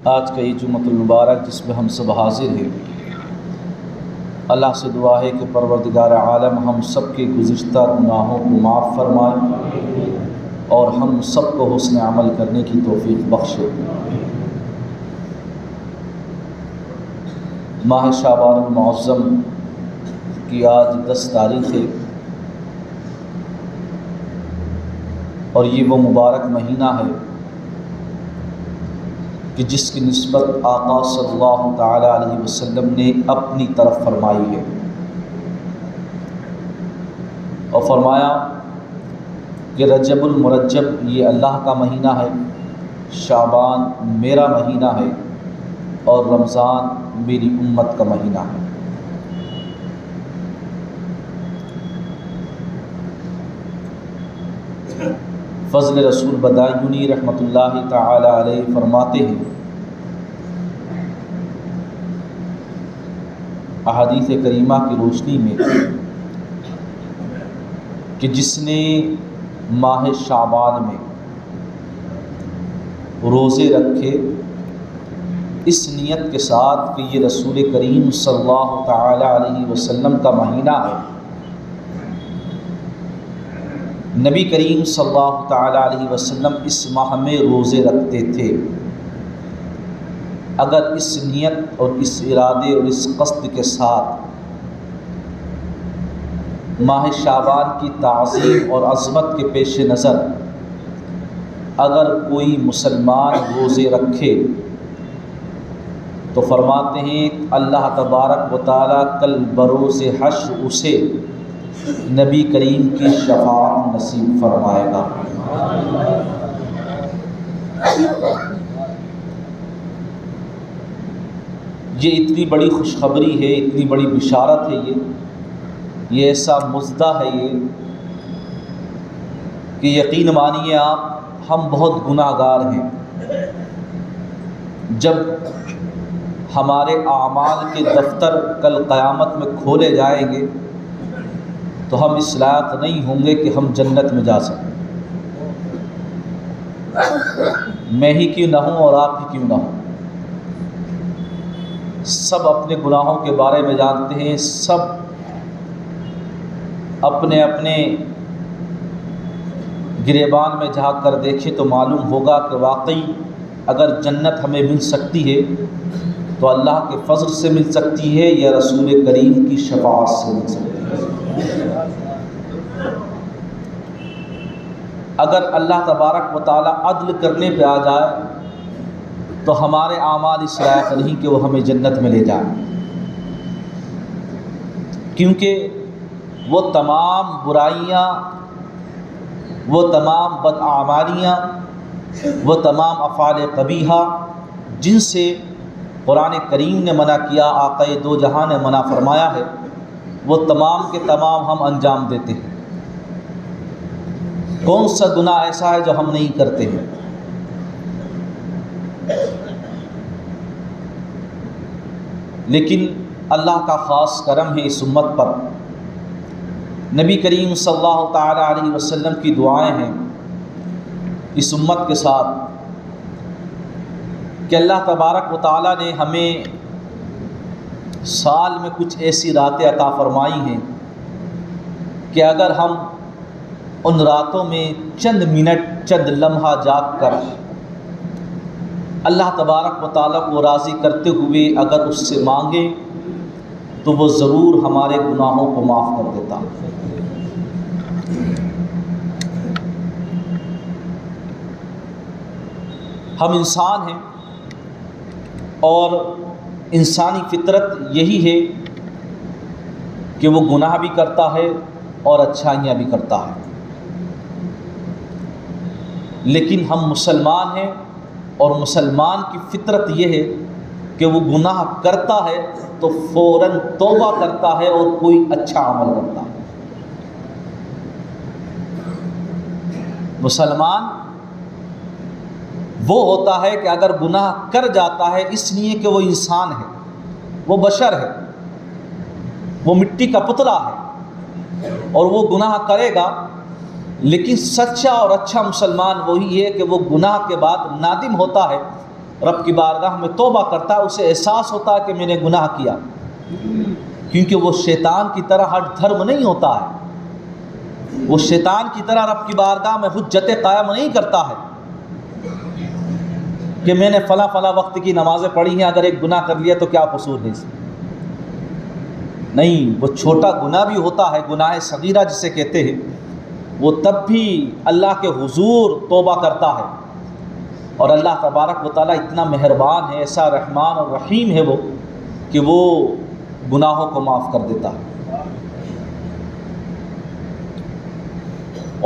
آج کا یہ جمعۃ المبارک جس میں ہم سب حاضر ہیں، اللہ سے دعا ہے کہ پروردگار عالم ہم سب کے گزشتہ گناہوں کو معاف فرمائے اور ہم سب کو حسن عمل کرنے کی توفیق بخشے۔ ماہ شعبان المعظم کی آج 10 تاریخ ہے اور یہ وہ مبارک مہینہ ہے کہ جس کی نسبت آقا صلی اللہ تعالیٰ علیہ وسلم نے اپنی طرف فرمائی ہے اور فرمایا کہ رجب المرجب یہ اللہ کا مہینہ ہے، شعبان میرا مہینہ ہے اور رمضان میری امت کا مہینہ ہے۔ فضل رسول بدایونی رحمۃ اللہ تعالی علیہ فرماتے ہیں، احادیث کریمہ کی روشنی میں، کہ جس نے ماہ شعبان میں روزے رکھے اس نیت کے ساتھ کہ یہ رسول کریم صلی اللہ تعالی علیہ وسلم کا مہینہ ہے، نبی کریم صلی اللہ تعالی علیہ وسلم اس ماہ میں روزے رکھتے تھے۔ اگر اس نیت اور اس ارادے اور اس قصد کے ساتھ ماہ شعبان کی تعظیم اور عظمت کے پیش نظر اگر کوئی مسلمان روزے رکھے تو فرماتے ہیں اللہ تبارک و تعالیٰ کل بروز حشر اسے نبی کریم کی شفاعت نصیب فرمائے گا۔ یہ اتنی بڑی خوشخبری ہے، اتنی بڑی بشارت ہے، یہ ایسا مژدہ ہے یہ کہ یقین مانیے آپ، ہم بہت گناہ گار ہیں۔ جب ہمارے اعمال کے دفتر کل قیامت میں کھولے جائیں گے تو ہم اس لائق نہیں ہوں گے کہ ہم جنت میں جا سکیں۔ میں ہی کیوں نہ ہوں اور آپ ہی کیوں نہ ہوں، سب اپنے گناہوں کے بارے میں جانتے ہیں، سب اپنے اپنے گریبان میں جھانک کر دیکھیں تو معلوم ہوگا کہ واقعی اگر جنت ہمیں مل سکتی ہے تو اللہ کے فضل سے مل سکتی ہے یا رسول کریم کی شفاعت سے مل سکتی ہے۔ اگر اللہ تبارک و تعالیٰ عدل کرنے پہ آ جائے تو ہمارے اعمال اس لائق نہیں کہ وہ ہمیں جنت میں لے جائیں، کیونکہ وہ تمام برائیاں، وہ تمام بداعمالیاں، وہ تمام افعال قبیحہ جن سے قرآن کریم نے منع کیا، آقا دو جہاں نے منع فرمایا ہے، وہ تمام کے تمام ہم انجام دیتے ہیں۔ کون سا گناہ ایسا ہے جو ہم نہیں کرتے ہیں؟ لیکن اللہ کا خاص کرم ہے اس امت پر، نبی کریم صلی اللہ تعالی علیہ وسلم کی دعائیں ہیں اس امت کے ساتھ کہ اللہ تبارک و تعالیٰ نے ہمیں سال میں کچھ ایسی راتیں عطا فرمائی ہیں کہ اگر ہم ان راتوں میں چند منٹ، چند لمحہ جاگ کر اللہ تبارک و تعالیٰ کو راضی کرتے ہوئے اگر اس سے مانگیں تو وہ ضرور ہمارے گناہوں کو معاف کر دیتا۔ ہم انسان ہیں اور انسانی فطرت یہی ہے کہ وہ گناہ بھی کرتا ہے اور اچھائیاں بھی کرتا ہے، لیکن ہم مسلمان ہیں اور مسلمان کی فطرت یہ ہے کہ وہ گناہ کرتا ہے تو فوراً توبہ کرتا ہے اور کوئی اچھا عمل کرتا ہے۔ مسلمان وہ ہوتا ہے کہ اگر گناہ کر جاتا ہے اس لیے کہ وہ انسان ہے، وہ بشر ہے، وہ مٹی کا پتلا ہے اور وہ گناہ کرے گا، لیکن سچا اور اچھا مسلمان وہی ہے کہ وہ گناہ کے بعد نادم ہوتا ہے رب کی بارگاہ میں توبہ کرتا ہے اسے احساس ہوتا ہے کہ میں نے گناہ کیا، کیونکہ وہ شیطان کی طرح ہٹ دھرم نہیں ہوتا ہے، وہ شیطان کی طرح رب کی بارگاہ میں حجت قائم نہیں کرتا ہے کہ میں نے فلاں فلاں وقت کی نمازیں پڑھی ہیں، اگر ایک گناہ کر لیا تو کیا قصور ہے اس میں؟ نہیں، وہ چھوٹا گناہ بھی ہوتا ہے، گناہ صغیرہ جسے کہتے ہیں، وہ تب بھی اللہ کے حضور توبہ کرتا ہے، اور اللہ تبارک و تعالیٰ اتنا مہربان ہے، ایسا رحمان اور رحیم ہے وہ کہ وہ گناہوں کو معاف کر دیتا ہے۔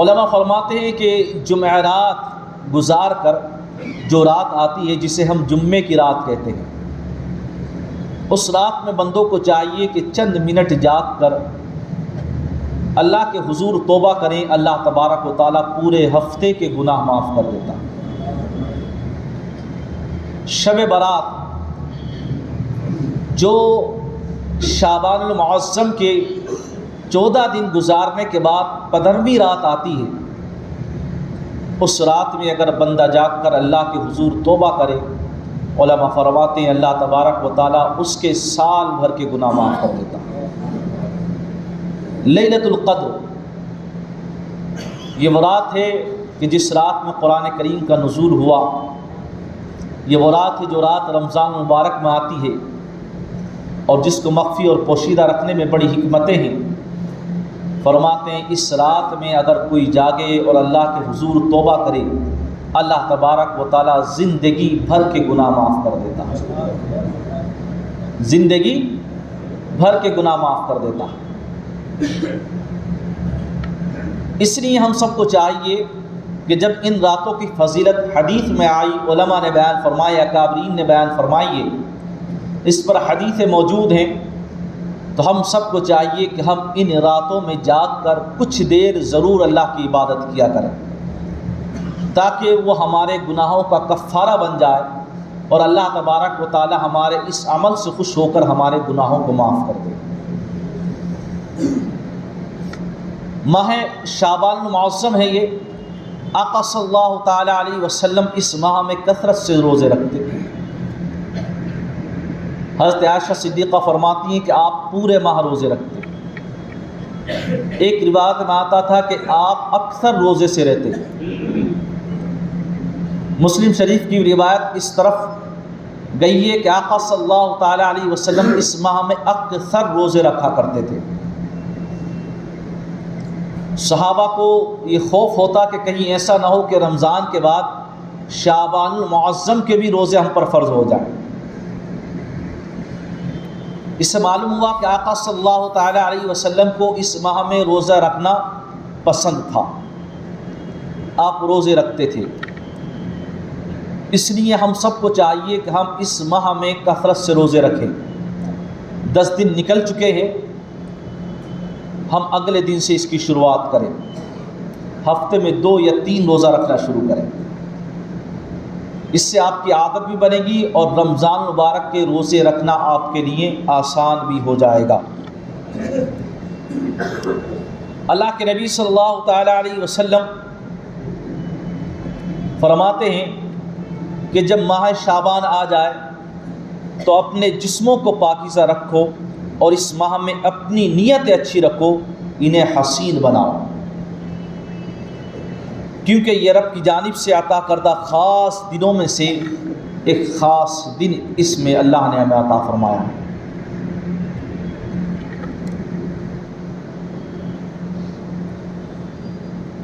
علماء فرماتے ہیں کہ جمعرات گزار کر جو رات آتی ہے جسے ہم جمعے کی رات کہتے ہیں، اس رات میں بندوں کو چاہیے کہ چند منٹ جاگ کر اللہ کے حضور توبہ کریں، اللہ تبارک و تعالیٰ پورے ہفتے کے گناہ معاف کر دیتا ہے۔ شب برات جو شعبان المعظم کے 14 دن گزارنے کے بعد 15ویں رات آتی ہے، اس رات میں اگر بندہ جاگ کر اللہ کے حضور توبہ کرے، علماء فرماتے ہیں اللہ تبارک و تعالیٰ اس کے سال بھر کے گناہ معاف کر دیتا ہے۔ لیلۃ القدر یہ وہ رات ہے کہ جس رات میں قرآن کریم کا نزول ہوا، یہ وہ رات ہے جو رات رمضان مبارک میں آتی ہے، اور جس کو مخفی اور پوشیدہ رکھنے میں بڑی حکمتیں ہیں۔ فرماتے ہیں اس رات میں اگر کوئی جاگے اور اللہ کے حضور توبہ کرے، اللہ تبارک و تعالیٰ زندگی بھر کے گناہ معاف کر دیتا ہے، زندگی بھر کے گناہ معاف کر دیتا ہے۔ اس لیے ہم سب کو چاہیے کہ جب ان راتوں کی فضیلت حدیث میں آئی، علماء نے بیان فرمایا، اکابرین نے بیان فرمائی ہے، اس پر حدیثیں موجود ہیں، تو ہم سب کو چاہیے کہ ہم ان راتوں میں جاگ کر کچھ دیر ضرور اللہ کی عبادت کیا کریں، تاکہ وہ ہمارے گناہوں کا کفارہ بن جائے، اور اللہ تبارک و تعالی ہمارے اس عمل سے خوش ہو کر ہمارے گناہوں کو معاف کر دے۔ ماہ شعبان المعظم ہے یہ، آقا صلی اللہ تعالی علیہ وسلم اس ماہ میں کثرت سے روزے رکھتے ہیں۔ حضرت عائشہ صدیقہ فرماتی ہیں کہ آپ پورے ماہ روزے رکھتے ہیں۔ ایک روایت میں آتا تھا کہ آپ اکثر روزے سے رہتے ہیں۔ مسلم شریف کی روایت اس طرف گئی ہے کہ آقا صلی اللہ تعالی علیہ وسلم اس ماہ میں اکثر روزے رکھا کرتے تھے۔ صحابہ کو یہ خوف ہوتا کہ کہیں ایسا نہ ہو کہ رمضان کے بعد شعبان المعظم کے بھی روزے ہم پر فرض ہو جائیں۔ اس سے معلوم ہوا کہ آقا صلی اللہ تعالی علیہ وسلم کو اس ماہ میں روزہ رکھنا پسند تھا، آپ روزے رکھتے تھے۔ اس لیے ہم سب کو چاہیے کہ ہم اس ماہ میں کثرت سے روزے رکھیں۔ 10 دن نکل چکے ہیں، ہم اگلے دن سے اس کی شروعات کریں، ہفتے میں 2 یا 3 روزہ رکھنا شروع کریں۔ اس سے آپ کی عادت بھی بنے گی اور رمضان مبارک کے روزے رکھنا آپ کے لیے آسان بھی ہو جائے گا۔ اللہ کے نبی صلی اللہ تعالی علیہ وسلم فرماتے ہیں کہ جب ماہ شعبان آ جائے تو اپنے جسموں کو پاکیزہ رکھو، اور اس ماہ میں اپنی نیت اچھی رکھو، انہیں حسین بناؤ، کیونکہ یہ رب کی جانب سے عطا کردہ خاص دنوں میں سے ایک خاص دن اس میں اللہ نے ہمیں عطا فرمایا ہے۔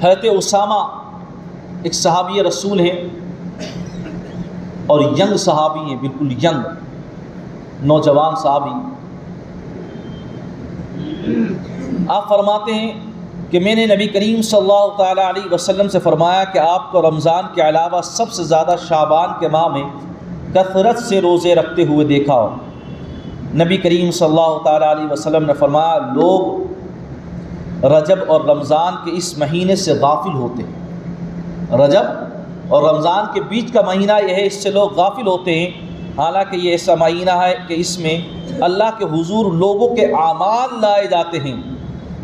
حضرت اسامہ ایک صحابی رسول ہیں اور ینگ صحابی ہیں، بالکل ینگ نوجوان صحابی۔ آپ فرماتے ہیں کہ میں نے نبی کریم صلی اللہ تعالی علیہ وسلم سے فرمایا کہ آپ کو رمضان کے علاوہ سب سے زیادہ شعبان کے ماہ میں کثرت سے روزے رکھتے ہوئے دیکھا ہو۔ نبی کریم صلی اللہ تعالی علیہ وسلم نے فرمایا لوگ رجب اور رمضان کے اس مہینے سے غافل ہوتے ہیں۔ رجب اور رمضان کے بیچ کا مہینہ یہ ہے، اس سے لوگ غافل ہوتے ہیں، حالانکہ یہ ایسا مہینہ ہے کہ اس میں اللہ کے حضور لوگوں کے اعمال لائے جاتے ہیں۔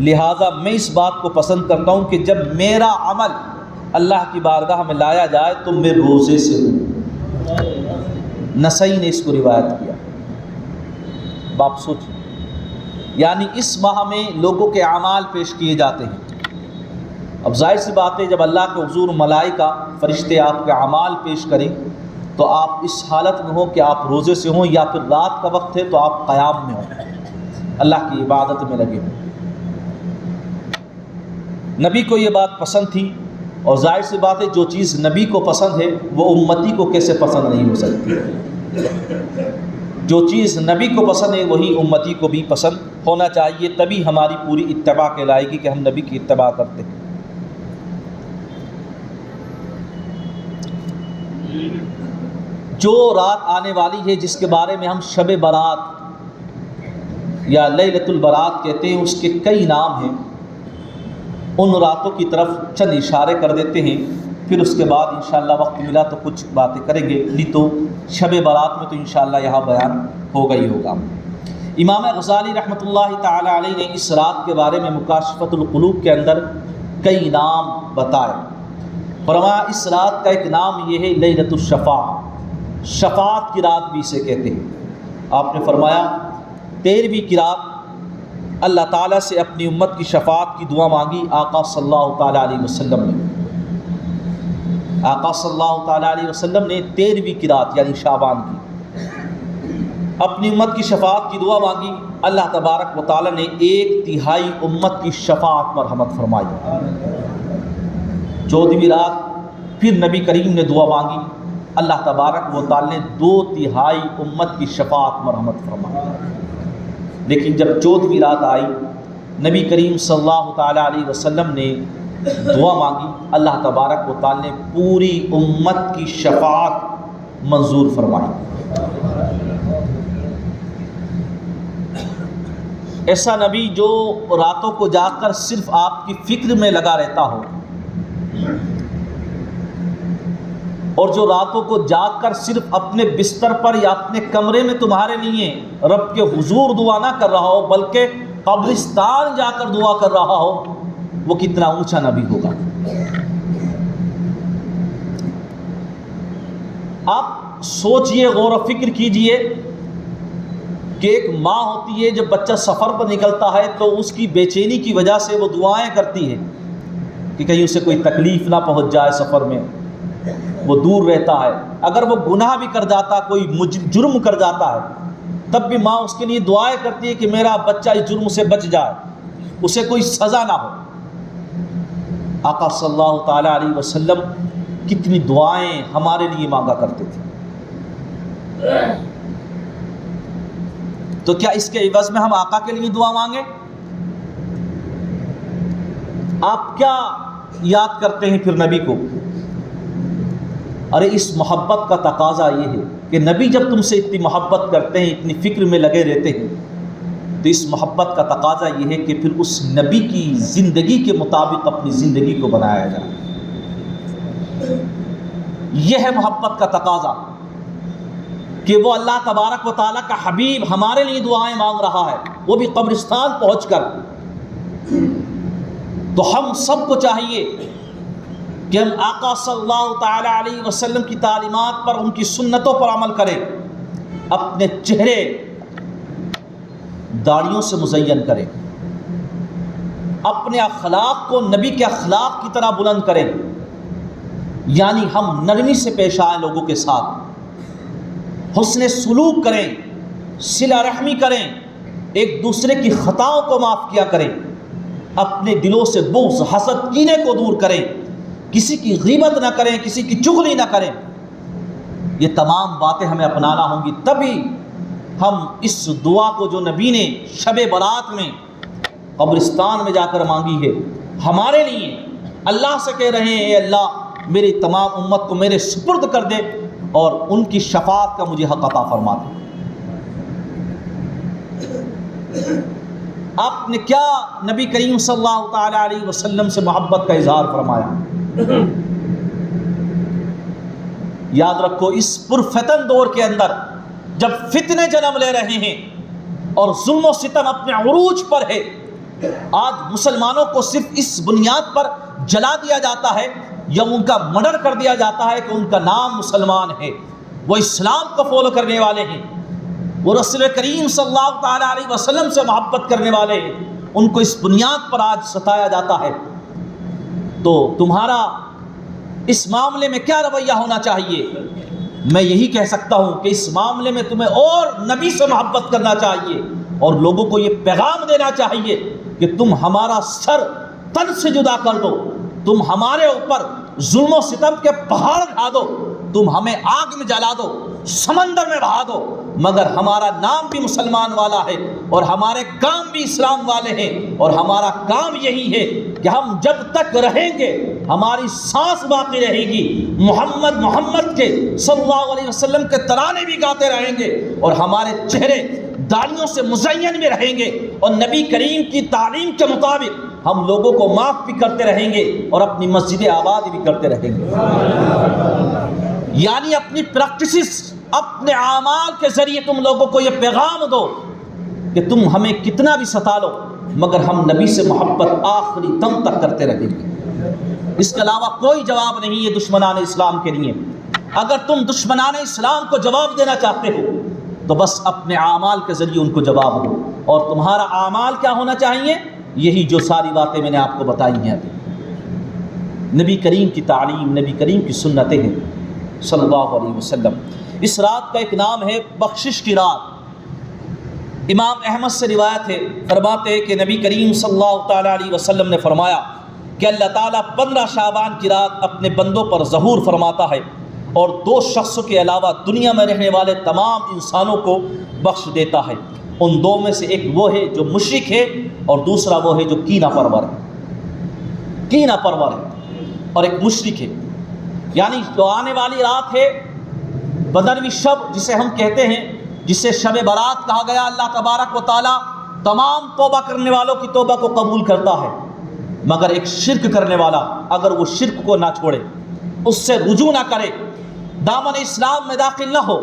لہٰذا میں اس بات کو پسند کرتا ہوں کہ جب میرا عمل اللہ کی بارگاہ میں لایا جائے تو میں روزے سے ہوں۔ نسائی نے اس کو روایت کیا۔ باپ سوچیں، یعنی اس ماہ میں لوگوں کے اعمال پیش کیے جاتے ہیں۔ اب ظاہر سی بات ہے جب اللہ کے حضور ملائکہ فرشتے آپ کے اعمال پیش کریں تو آپ اس حالت میں ہوں کہ آپ روزے سے ہوں، یا پھر رات کا وقت ہے تو آپ قیام میں ہوں، اللہ کی عبادت میں لگے ہوں۔ نبی کو یہ بات پسند تھی، اور ظاہر سی بات ہے جو چیز نبی کو پسند ہے وہ امتی کو کیسے پسند نہیں ہو سکتی؟ جو چیز نبی کو پسند ہے وہی امتی کو بھی پسند ہونا چاہیے، تبھی ہماری پوری اتباع کہلائے گی کہ ہم نبی کی اتباع کرتے ہیں۔ جو رات آنے والی ہے جس کے بارے میں ہم شب برات یا لیلۃ البرات کہتے ہیں، اس کے کئی نام ہیں۔ ان راتوں کی طرف چند اشارے کر دیتے ہیں، پھر اس کے بعد انشاءاللہ وقت ملا تو کچھ باتیں کریں گے، نہیں تو شب برات میں تو انشاءاللہ یہاں بیان ہوگا ہی ہوگا۔ امام غزالی رحمۃ اللہ تعالی علیہ نے اس رات کے بارے میں مکاشفۃ القلوب کے اندر کئی نام بتائے۔ فرمایا اس رات کا ایک نام یہ ہے لیلۃ الشفاعہ، شفاعت کی رات بھی اسے کہتے ہیں۔ آپ نے فرمایا 13ویں کی رات اللہ تعالیٰ سے اپنی امت کی شفاعت کی دعا مانگی آقا صلی اللہ تعالیٰ علیہ وسلم نے۔ آقا صلی اللہ تعالیٰ علیہ وسلم نے 13ویں کی رات یعنی شعبان کی اپنی امت کی شفاعت کی دعا مانگی، اللہ تبارک و تعالیٰ نے 1/3 امت کی شفاعت مرحمت فرمائی۔ 14ویں رات پھر نبی کریم نے دعا مانگی، اللہ تبارک و تعالیٰ نے 2/3 امت کی شفاعت مرحمت فرمائی۔ لیکن جب 14ویں رات آئی، نبی کریم صلی اللہ تعالیٰ علیہ وسلم نے دعا مانگی، اللہ تبارک و تعالیٰ نے پوری امت کی شفاعت منظور فرمائی۔ ایسا نبی جو راتوں کو جاگ کر صرف آپ کی فکر میں لگا رہتا ہو، اور جو راتوں کو جاگ کر صرف اپنے بستر پر یا اپنے کمرے میں تمہارے لیے رب کے حضور دعا نہ کر رہا ہو بلکہ قبرستان جا کر دعا کر رہا ہو، وہ کتنا اونچا نبی ہوگا۔ آپ سوچئے، غور و فکر کیجئے کہ ایک ماں ہوتی ہے جب بچہ سفر پر نکلتا ہے تو اس کی بے چینی کی وجہ سے وہ دعائیں کرتی ہے کہ کہیں اسے کوئی تکلیف نہ پہنچ جائے، سفر میں وہ دور رہتا ہے، اگر وہ گناہ بھی کر جاتا، کوئی جرم کر جاتا ہے، تب بھی ماں اس کے لیے دعائیں کرتی ہے کہ میرا بچہ اس جرم سے بچ جائے، اسے کوئی سزا نہ ہو۔ آقا صلی اللہ تعالیٰ علیہ وسلم کتنی دعائیں ہمارے لیے مانگا کرتے تھے، تو کیا اس کے عوض میں ہم آقا کے لیے دعا مانگیں؟ آپ کیا یاد کرتے ہیں پھر نبی کو؟ ارے اس محبت کا تقاضا یہ ہے کہ نبی جب تم سے اتنی محبت کرتے ہیں، اتنی فکر میں لگے رہتے ہیں، تو اس محبت کا تقاضا یہ ہے کہ پھر اس نبی کی زندگی کے مطابق اپنی زندگی کو بنایا جائے۔ یہ ہے محبت کا تقاضا کہ وہ اللہ تبارک و تعالیٰ کا حبیب ہمارے لیے دعائیں مانگ رہا ہے، وہ بھی قبرستان پہنچ کر۔ تو ہم سب کو چاہیے کہ ہم آقا صلی اللہ تعالیٰ علیہ وسلم کی تعلیمات پر، ان کی سنتوں پر عمل کریں، اپنے چہرے داڑھیوں سے مزین کریں، اپنے اخلاق کو نبی کے اخلاق کی طرح بلند کریں، یعنی ہم نرمی سے پیش آئیں لوگوں کے ساتھ، حسن سلوک کریں، صلہ رحمی کریں، ایک دوسرے کی خطاؤں کو معاف کیا کریں، اپنے دلوں سے بغض، حسد، کینے کو دور کریں، کسی کی غیبت نہ کریں، کسی کی چغلی نہ کریں۔ یہ تمام باتیں ہمیں اپنانا ہوں گی، تبھی ہم اس دعا کو جو نبی نے شب برات میں قبرستان میں جا کر مانگی ہے ہمارے لیے، اللہ سے کہہ رہے ہیں اے اللہ میری تمام امت کو میرے سپرد کر دے اور ان کی شفاعت کا مجھے حق عطا فرما دے۔ آپ نے کیا نبی کریم صلی اللہ تعالیٰ علیہ وسلم سے محبت کا اظہار فرمایا۔ یاد رکھو اس پرفتن دور کے اندر جب فتنے جنم لے رہے ہیں اور ظلم و ستم اپنے عروج پر ہے، آج مسلمانوں کو صرف اس بنیاد پر جلا دیا جاتا ہے یا ان کا مرڈر کر دیا جاتا ہے کہ ان کا نام مسلمان ہے، وہ اسلام کو فالو کرنے والے ہیں، وہ رسول کریم صلی اللہ تعالیٰ علیہ وسلم سے محبت کرنے والے ہیں، ان کو اس بنیاد پر آج ستایا جاتا ہے۔ تو تمہارا اس معاملے میں کیا رویہ ہونا چاہیے؟ میں یہی کہہ سکتا ہوں کہ اس معاملے میں تمہیں اور نبی سے محبت کرنا چاہیے، اور لوگوں کو یہ پیغام دینا چاہیے کہ تم ہمارا سر تن سے جدا کر دو، تم ہمارے اوپر ظلم و ستم کے پہاڑ ڈھا دو، تم ہمیں آگ میں جلا دو، سمندر میں بہا دو، مگر ہمارا نام بھی مسلمان والا ہے اور ہمارے کام بھی اسلام والے ہیں، اور ہمارا کام یہی ہے کہ ہم جب تک رہیں گے، ہماری سانس باقی رہے گی، محمد محمد کے صلی اللہ علیہ وسلم کے ترانے بھی گاتے رہیں گے، اور ہمارے چہرے داڑھیوں سے مزین بھی رہیں گے، اور نبی کریم کی تعلیم کے مطابق ہم لوگوں کو معاف بھی کرتے رہیں گے اور اپنی مسجد آباد بھی کرتے رہیں گے۔ یعنی اپنی پریکٹسز، اپنے اعمال کے ذریعے تم لوگوں کو یہ پیغام دو کہ تم ہمیں کتنا بھی ستا لو، مگر ہم نبی سے محبت آخری دم تک کرتے رہیں گے۔ اس کے علاوہ کوئی جواب نہیں ہے دشمنان اسلام کے لیے۔ اگر تم دشمنان اسلام کو جواب دینا چاہتے ہو تو بس اپنے اعمال کے ذریعے ان کو جواب دو، اور تمہارا اعمال کیا ہونا چاہیے؟ یہی جو ساری باتیں میں نے آپ کو بتائی ہیں ابھی، نبی کریم کی تعلیم، نبی کریم کی سنتیں ہیں صلی اللہ علیہ وسلم۔ اس رات کا ایک نام ہے بخشش کی رات۔ امام احمد سے روایت ہے، فرماتے ہیں کہ نبی کریم صلی اللہ تعالیٰ علیہ وسلم نے فرمایا کہ اللہ تعالیٰ 15 شعبان کی رات اپنے بندوں پر ظہور فرماتا ہے، اور 2 شخصوں کے علاوہ دنیا میں رہنے والے تمام انسانوں کو بخش دیتا ہے۔ ان 2 میں سے ایک وہ ہے جو مشرک ہے، اور دوسرا وہ ہے جو کینہ پرور ہے، کینہ پرور ہے اور ایک مشرک ہے۔ یعنی جو آنے والی رات ہے بدروی شب جسے ہم کہتے ہیں، جسے شب برات کہا گیا، اللہ تبارک و تعالیٰ تمام توبہ کرنے والوں کی توبہ کو قبول کرتا ہے، مگر ایک شرک کرنے والا اگر وہ شرک کو نہ چھوڑے، اس سے رجوع نہ کرے، دامن اسلام میں داخل نہ ہو،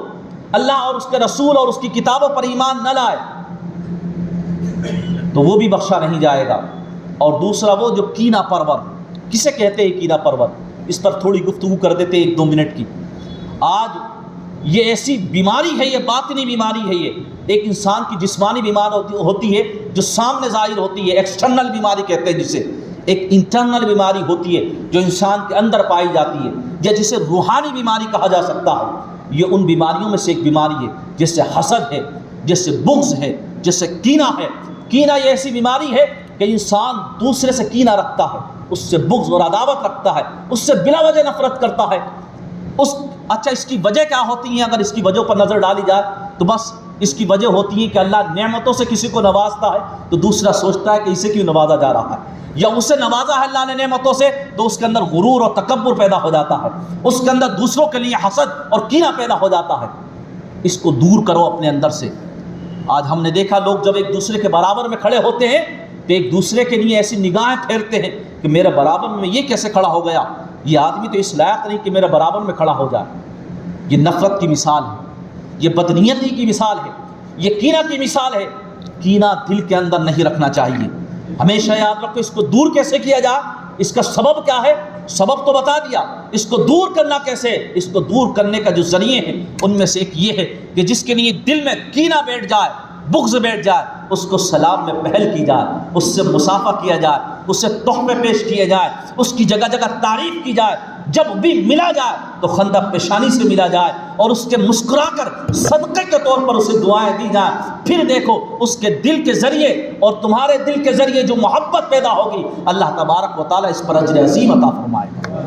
اللہ اور اس کے رسول اور اس کی کتابوں پر ایمان نہ لائے، تو وہ بھی بخشا نہیں جائے گا۔ اور دوسرا وہ جو کینہ پرور، کسے کہتے ہیں کینہ پرور؟ اس پر تھوڑی گفتگو کر دیتے 1-2 منٹ کی۔ آج یہ ایسی بیماری ہے، یہ باطنی بیماری ہے، یہ ایک انسان کی جسمانی بیماری ہوتی ہے جو سامنے ظاہر ہوتی ہے، ایکسٹرنل بیماری کہتے ہیں جسے، ایک انٹرنل بیماری ہوتی ہے جو انسان کے اندر پائی جاتی ہے، یا جسے روحانی بیماری کہا جا سکتا ہے۔ یہ ان بیماریوں میں سے ایک بیماری ہے، جیسے حسد ہے، جیسے بغض ہے، جیسے کینہ ہے۔ کینہ یہ ایسی بیماری ہے کہ انسان دوسرے سے کینہ رکھتا ہے، اس سے بغض اور عداوت رکھتا ہے، اس سے بلا وجہ نفرت کرتا ہے۔ اچھا اس کی وجہ کیا ہوتی ہیں؟ اگر اس کی وجہ پر نظر ڈالی جائے تو بس اس کی وجہ ہوتی ہے کہ اللہ نعمتوں سے کسی کو نوازتا ہے تو دوسرا سوچتا ہے کہ اسے کیوں نوازا جا رہا ہے، یا اسے نوازا ہے اللہ نے نعمتوں سے تو اس کے اندر غرور اور تکبر پیدا ہو جاتا ہے، اس کے اندر دوسروں کے لیے حسد اور کینہ پیدا ہو جاتا ہے۔ اس کو دور کرو اپنے اندر سے۔ آج ہم نے دیکھا لوگ جب ایک دوسرے کے برابر میں کھڑے ہوتے ہیں تو ایک دوسرے کے لیے ایسی نگاہیں پھیرتے ہیں کہ میرے برابر میں یہ کیسے کھڑا ہو گیا، یہ آدمی تو اس لائق نہیں کہ میرے برابر میں کھڑا ہو جائے۔ یہ نفرت کی مثال ہے، یہ بدنیتی کی مثال ہے، یہ کینہ کی مثال ہے۔ کینہ دل کے اندر نہیں رکھنا چاہیے۔ ہمیشہ یاد رکھو اس کو دور کیسے کیا جائے، اس کا سبب کیا ہے، سبب تو بتا دیا، اس کو دور کرنا کیسے؟ اس کو دور کرنے کا جو ذریعے ہیں ان میں سے ایک یہ ہے کہ جس کے لیے دل میں کینہ بیٹھ جائے، بغض بیٹھ جائے، اس کو سلام میں پہل کی جائے، اس سے مصافحہ کیا جائے، اس سے تحفے پیش کیے جائے، اس کی جگہ جگہ تعریف کی جائے، جب بھی ملا جائے تو خندہ پیشانی سے ملا جائے اور اس کے مسکرا کر صدقے کے طور پر اسے دعائیں دی جائیں۔ پھر دیکھو اس کے دل کے ذریعے اور تمہارے دل کے ذریعے جو محبت پیدا ہوگی، اللہ تبارک و تعالیٰ اس پر اجر عظیم عطا فرمائے گا۔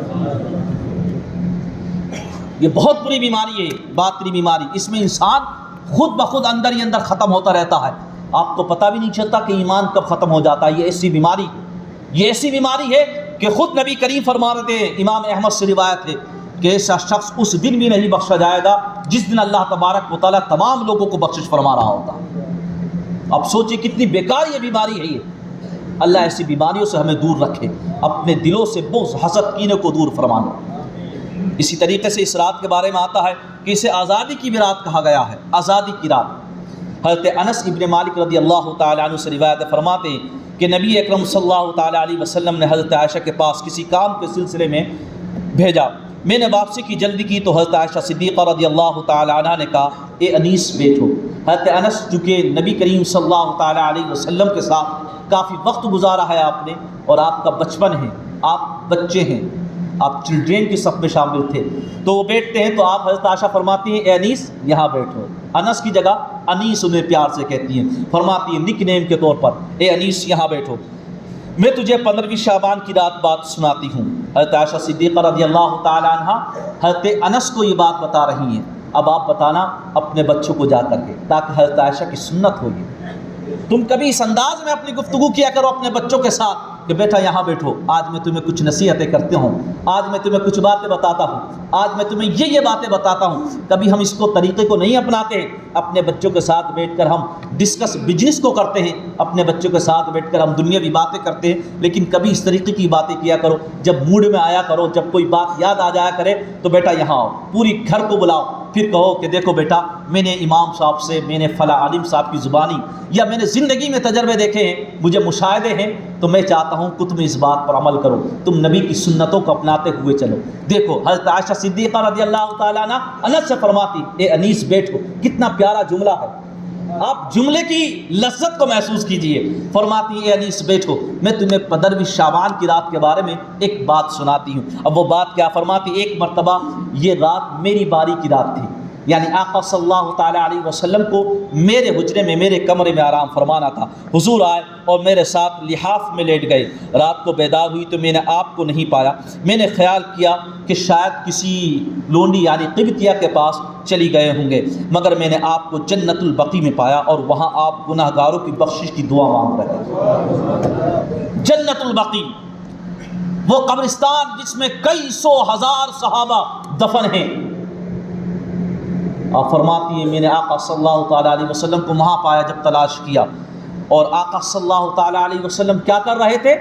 یہ بہت بری بیماری ہے، باطنی بیماری۔ اس میں انسان خود بخود اندر ہی اندر ختم ہوتا رہتا ہے، آپ کو پتہ بھی نہیں چلتا کہ ایمان کب ختم ہو جاتا ہے۔ یہ ایسی بیماری ہے کہ خود نبی کریم فرما رہے ہیں، امام احمد سے روایت ہے کہ ایسا شخص اس دن بھی نہیں بخشا جائے گا جس دن اللہ تبارک و تعالیٰ تمام لوگوں کو بخشش فرما رہا ہوتا۔ اب سوچئے کتنی بیکار یہ بیماری ہے۔ یہ اللہ ایسی بیماریوں سے ہمیں دور رکھے، اپنے دلوں سے بغض، حسد، کینے کو دور فرمانا۔ اسی طریقے سے اس رات کے بارے میں آتا ہے کہ اسے آزادی کی بھی رات کہا گیا ہے، آزادی کی رات۔ حضرت انس ابن مالک رضی اللہ تعالیٰ عنہ سے روایت فرماتے ہیں کہ نبی اکرم صلی اللہ تعالیٰ علیہ وسلم نے حضرت عائشہ کے پاس کسی کام کے سلسلے میں بھیجا میں نے واپسی کی جلدی کی تو حضرت عائشہ صدیقہ رضی اللہ تعالی عنہ نے کہا اے انیس بیٹھو۔ حضرت انس چونکہ نبی کریم صلی اللہ تعالی علیہ وسلم کے ساتھ کافی وقت گزارا ہے آپ نے، اور آپ کا بچپن ہے، آپ بچے ہیں، آپ چلڈرین کی صف میں شامل تھے، تو وہ بیٹھتے ہیں تو آپ حضرت عائشہ فرماتی ہیں اے انیس یہاں بیٹھو۔ انس کی جگہ انیس انہیں پیار سے کہتی ہیں، فرماتی ہیں نک نیم کے طور پر اے انیس یہاں بیٹھو، میں تجھے 15ویں شعبان کی رات بات سناتی ہوں۔ حضرت عائشہ صدیقہ رضی اللہ تعالی عنہ حضرت انس کو یہ بات بتا رہی ہیں، اب آپ بتانا اپنے بچوں کو جا کر کے، تاکہ حضرت عائشہ کی سنت ہو یہ۔ تم کبھی اس انداز میں اپنی گفتگو کیا کرو اپنے بچوں کے ساتھ کہ بیٹا یہاں بیٹھو، آج میں تمہیں کچھ نصیحتیں کرتے ہوں، آج میں تمہیں کچھ باتیں بتاتا ہوں، آج میں تمہیں یہ باتیں بتاتا ہوں۔ کبھی ہم اس کو طریقے کو نہیں اپناتے ہیں، اپنے بچوں کے ساتھ بیٹھ کر ہم ڈسکس بزنس کو کرتے ہیں، اپنے بچوں کے ساتھ بیٹھ کر ہم دنیاوی باتیں کرتے ہیں، لیکن کبھی اس طریقے کی باتیں کیا کرو، جب موڈ میں آیا کرو، جب کوئی بات یاد آ جایا کرے تو بیٹا یہاں آؤ، پوری گھر کو بلاؤ، پھر کہو کہ دیکھو بیٹا میں نے امام صاحب سے، میں نے فلاں عالم صاحب کی زبانی یا میں نے زندگی میں تجربے دیکھے ہیں، مجھے مشاہدے ہیں، تو میں چاہتا ہوں کہ تم اس بات پر عمل کرو، تم نبی کی سنتوں کو اپناتے ہوئے چلو۔ دیکھو حضرت عائشہ صدیقہ رضی اللہ تعالیٰ عنہ انس سے فرماتی اے انیس بیٹھو، کتنا پیارا جملہ ہے، آپ جملے کی لذت کو محسوس کیجئے۔ فرماتی اے انیس بیٹھو، میں تمہیں 15ویں شعبان کی رات کے بارے میں ایک بات سناتی ہوں۔ اب وہ بات کیا؟ فرماتی ایک مرتبہ یہ رات میری باری کی رات تھی، یعنی آقا صلی اللہ تعالیٰ علیہ وسلم کو میرے حجرے میں، میرے کمرے میں آرام فرمانا تھا، حضور آئے اور میرے ساتھ لحاف میں لیٹ گئے۔ رات کو بیدار ہوئی تو میں نے آپ کو نہیں پایا، میں نے خیال کیا کہ شاید کسی لونڈی یعنی قبطیہ کے پاس چلی گئے ہوں گے، مگر میں نے آپ کو جنت البقیع میں پایا اور وہاں آپ گناہ گاروں کی بخشش کی دعا مانگ رہے۔ جنت البقیع وہ قبرستان جس میں کئی سو ہزار صحابہ دفن ہیں، آپ فرماتی ہیں میں نے آقا صلی اللہ تعالیٰ علیہ وسلم کو وہاں پایا جب تلاش کیا، اور آقا صلی اللہ تعالیٰ علیہ وسلم کیا کر رہے تھے؟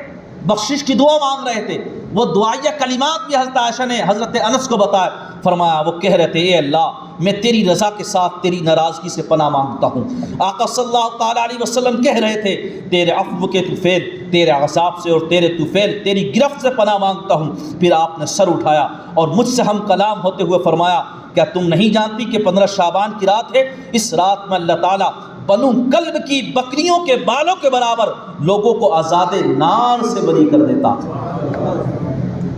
بخشش کی دعا مانگ رہے تھے۔ وہ دعائیہ کلمات بھی حضرت عائشہ نے حضرت انس کو بتایا، فرمایا وہ کہہ رہے تھے اے اللہ میں تیری رضا کے ساتھ تیری ناراضگی سے پناہ مانگتا ہوں۔ آقا صلی اللہ تعالیٰ علیہ وسلم کہہ رہے تھے تیرے عفو کے طفیل، تیرے عذاب سے اور تیرے طفیل تیری گرفت سے پناہ مانگتا ہوں۔ پھر آپ نے سر اٹھایا اور مجھ سے ہم کلام ہوتے ہوئے فرمایا کیا تم نہیں جانتی کہ 15 شعبان کی رات ہے؟ اس رات میں اللہ تعالیٰ بنو کلب کی بکریوں کے بالوں کے برابر لوگوں کو آزاد نار سے بری کر دیتا۔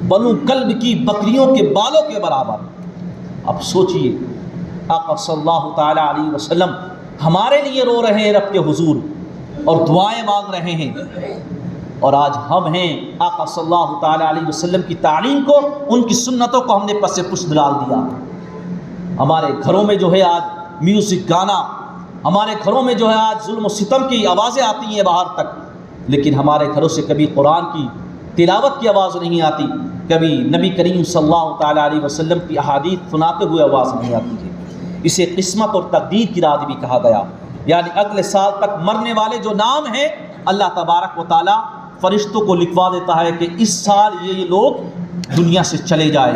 بنو کلب کی بکریوں کے بالوں کے برابر۔ اب سوچئے آقا صلی اللہ تعالیٰ علیہ وسلم ہمارے لیے رو رہے ہیں رب کے حضور اور دعائیں مانگ رہے ہیں، اور آج ہم ہیں آقا صلی اللہ تعالیٰ علیہ وسلم کی تعلیم کو، ان کی سنتوں کو ہم نے پس پشت ڈال دیا۔ ہمارے گھروں میں جو ہے آج میوزک گانا، ہمارے گھروں میں جو ہے آج ظلم و ستم کی آوازیں آتی ہیں باہر تک، لیکن ہمارے گھروں سے کبھی قرآن کی تلاوت کی آواز نہیں آتی، کبھی نبی کریم صلی اللہ تعالیٰ علیہ وسلم کی احادیث سناتے ہوئے آواز نہیں آتی ہے۔ اسے قسمت اور تقدیر کی رات بھی کہا گیا، یعنی اگلے سال تک مرنے والے جو نام ہیں اللہ تبارک و تعالیٰ فرشتوں کو لکھوا دیتا ہے کہ اس سال یہ لوگ دنیا سے چلے جائیں۔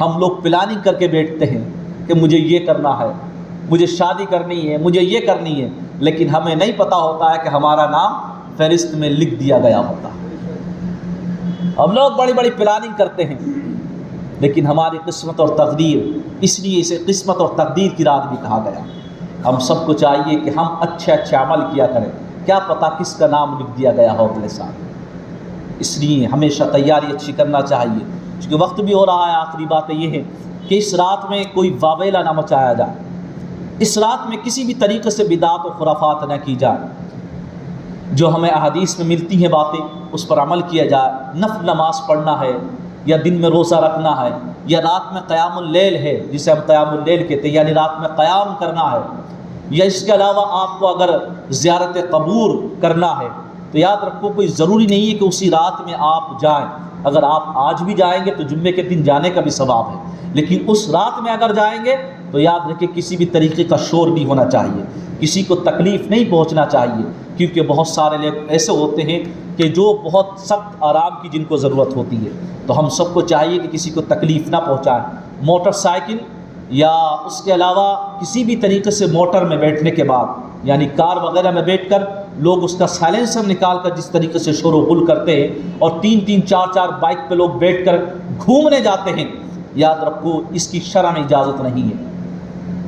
ہم لوگ پلاننگ کر کے بیٹھتے ہیں کہ مجھے یہ کرنا ہے، مجھے شادی کرنی ہے، مجھے یہ کرنی ہے، لیکن ہمیں نہیں پتہ ہوتا ہے کہ ہمارا نام فہرست میں لکھ دیا گیا ہوتا ہے۔ ہم لوگ بڑی بڑی پلاننگ کرتے ہیں، لیکن ہماری قسمت اور تقدیر، اس لیے اسے قسمت اور تقدیر کی رات بھی کہا گیا۔ ہم سب کو چاہیے کہ ہم اچھے اچھے عمل کیا کریں، کیا پتہ کس کا نام لکھ دیا گیا ہو اگلے سال۔ اس لیے ہمیشہ تیاری اچھی کرنا چاہیے، کیونکہ وقت بھی ہو رہا ہے۔ آخری باتیں یہ ہے کہ اس رات میں کوئی واویلا نہ مچایا جائے، اس رات میں کسی بھی طریقے سے بدعت و خرافات نہ کی جائے، جو ہمیں احادیث میں ملتی ہیں باتیں اس پر عمل کیا جائے۔ نفل نماز پڑھنا ہے، یا دن میں روزہ رکھنا ہے، یا رات میں قیام اللیل ہے جسے ہم قیام اللیل کہتے ہیں، یعنی رات میں قیام کرنا ہے، یا اس کے علاوہ آپ کو اگر زیارت قبور کرنا ہے تو یاد رکھو کوئی ضروری نہیں ہے کہ اسی رات میں آپ جائیں۔ اگر آپ آج بھی جائیں گے تو جمعے کے دن جانے کا بھی ثواب ہے، لیکن اس رات میں اگر جائیں گے تو یاد رکھیں کسی بھی طریقے کا شور نہیں ہونا چاہیے، کسی کو تکلیف نہیں پہنچنا چاہیے، کیونکہ بہت سارے لوگ ایسے ہوتے ہیں کہ جو بہت سخت آرام کی جن کو ضرورت ہوتی ہے، تو ہم سب کو چاہیے کہ کسی کو تکلیف نہ پہنچائیں۔ موٹر سائیکل یا اس کے علاوہ کسی بھی طریقے سے موٹر میں بیٹھنے کے بعد، یعنی کار وغیرہ میں بیٹھ کر لوگ اس کا سائلنسر نکال کر جس طریقے سے شور و غل کرتے ہیں، اور 3-3 4-4 بائک پہ لوگ بیٹھ کر گھومنے جاتے ہیں، یاد رکھو اس کی شرع میں اجازت نہیں ہے،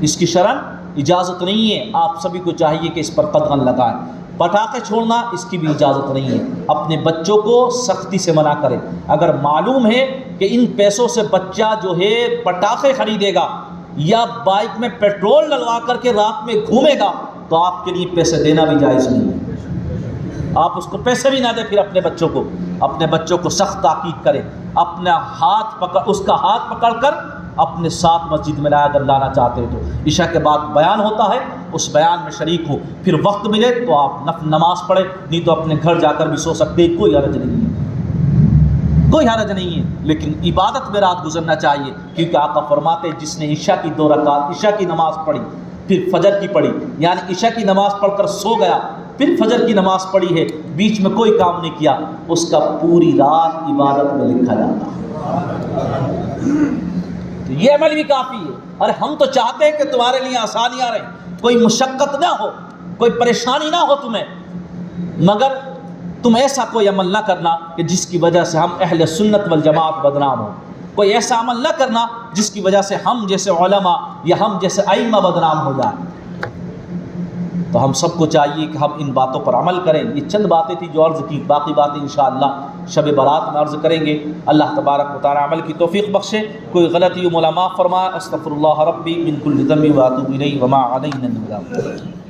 اس کی شرع اجازت نہیں ہے۔ آپ سبھی کو چاہیے کہ اس پر قدغن لگائیں۔ پٹاخے چھوڑنا اس کی بھی اجازت نہیں ہے۔ اپنے بچوں کو سختی سے منع کریں۔ اگر معلوم ہے کہ ان پیسوں سے بچہ جو ہے پٹاخے خریدے گا یا بائک میں پیٹرول ڈلوا کر کے رات میں گھومے گا تو آپ کے لیے پیسے دینا بھی جائز نہیں ہے۔ آپ اس کو پیسے بھی نہ دیں۔ پھر اپنے بچوں کو سخت تاکید کریں، اپنا اس کا ہاتھ پکڑ کر اپنے ساتھ مسجد میں لایا، اگر لانا چاہتے ہیں تو۔ عشاء کے بعد بیان ہوتا ہے، اس بیان میں شریک ہو، پھر وقت ملے تو آپ نفل نماز پڑھیں، نہیں تو اپنے گھر جا کر بھی سو سکتے ہیں، کوئی حرج نہیں ہے، کوئی حرج نہیں ہے۔ لیکن عبادت میں رات گزرنا چاہیے، کیونکہ آقا فرماتے ہیں جس نے عشاء کی 2 رکعت عشاء کی نماز پڑھی پھر فجر کی پڑھی، یعنی عشاء کی نماز پڑھ کر سو گیا پھر فجر کی نماز پڑھی ہے، بیچ میں کوئی کام نہیں کیا، اس کا پوری رات عبادت میں لکھا جاتا ہے۔ تو یہ عمل بھی کافی ہے۔ اور ہم تو چاہتے ہیں کہ تمہارے لیے آسانیاں رہیں، کوئی مشقت نہ ہو، کوئی پریشانی نہ ہو تمہیں، مگر تم ایسا کوئی عمل نہ کرنا کہ جس کی وجہ سے ہم اہل سنت والجماعت بدنام ہوں، کوئی ایسا عمل نہ کرنا جس کی وجہ سے ہم جیسے علماء یا ہم جیسے ائمہ بدنام ہو جائیں۔ تو ہم سب کو چاہیے کہ ہم ان باتوں پر عمل کریں۔ یہ چند باتیں تھیں جو عرض کی، باقی باتیں انشاءاللہ شب برات میں عرض کریں گے۔ اللہ تبارک و تعالی عمل کی توفیق بخشے، کوئی غلطی و معاف فرمائے۔ استغفر اللہ ربی من کل ذنب و اتوب الیہ وما علینا الا البلاغ۔